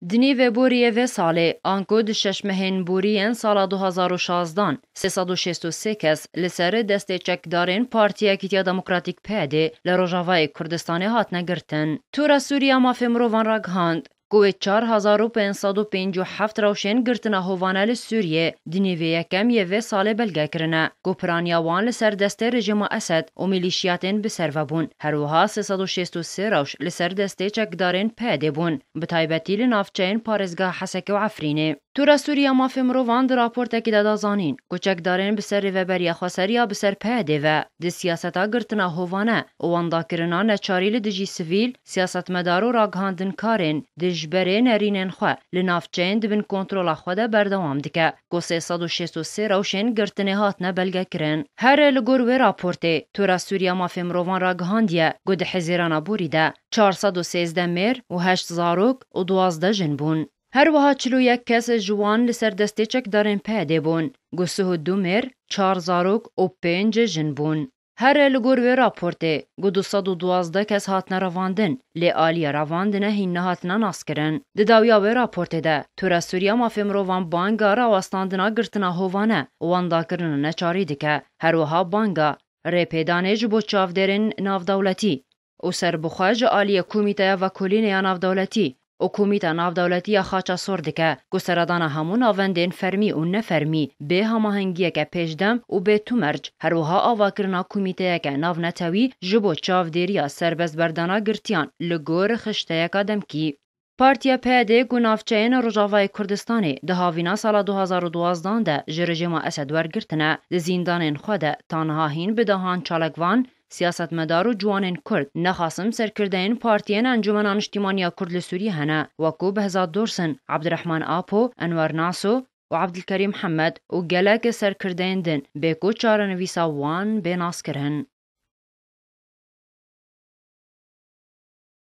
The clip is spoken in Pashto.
دنی و بوریه و ساله آنکو د ششمهین بورین سال 2016 363 کس لسر دست چکدارین پارتیا کیتیا دموکراتیک پیده لروجاوای کردستان هات نگرتن. تورا سوریا مافی مروان را گهاند. گوه 4557 روشن گرتنا هوانه لسوریه دنی و یکم یه ساله بلگه کرنه. گو پرانیاوان لسر دست رژیم اسد و میلیشیاتین بسر و بون. هروها 363 روش لسر دست چکدارین پیده بون. بتایبتی لنافچین پارزگاه حسک و عفرینه. تورا سوریا مافی مروان در راپورت که دادا زانین. گو چکدارین بسر ریوبریا خسریا بسر پیده و دی سیاستا گرتنا هوانه و واندا کرنا نچاری لدجی سویل سیاست مدارو را گهاندن کارین جبره نرینن خو لنافچین دبن کنترل خو ده بردوام دکه گو 363 روشن گرتنه هات نه بلگه کرن هر لگور و راپورته تورا سوریا مافی مروان را گهاندیه گو ده حزیران بوریده 413 مر و 8 زاروک و 12 جنبون هر وها 41 کس جوان لسر دسته چک دارن پیده بون گو 32 مر 4 زاروک و 5 جنبون هر لگور و راپورته گو 212 کس هات نرواندن لی آلیا رواندنه هین هاتنا ناس کرن. داویا و راپورته ده تورا سوریا مافی مروان بانگا را واستاندنا گرتنا هوانه واندا کرن نچاری دکه هر وها بانگا ریپیدانه جبو چاودرین ناف دولتی و سر بخواج آلیا کومیته و کلین ناف دولتی و کومیتا ناف دولتی یا خاچا سردکه گسردان همون آوندین فرمی و نفرمی به هماهنگیه که پیشدم و به تو مرج هر وها آواکرنا کومیته که ناف نتوی جبو چاو دیریا سربز بردانا گرتیان لگور خشته که دمکی. پارتیا پیده گنافچین روجاوای کردستانی ده هاوینا سال 2012 ده جرجیم اسد ورگرتنه ده زیندانین خوده تانها هین بدهان چالکوان سیاست مدار و جوانین کرد نخاسم سرکردین پارتیین انجمن اجتماعی کرد لسوریه هنه وکو بهزاد دورسن عبدالرحمن آپو انور ناسو و عبدالکریم محمد و گلک سرکردین دن بکو چارنویسا وان بناس کرن.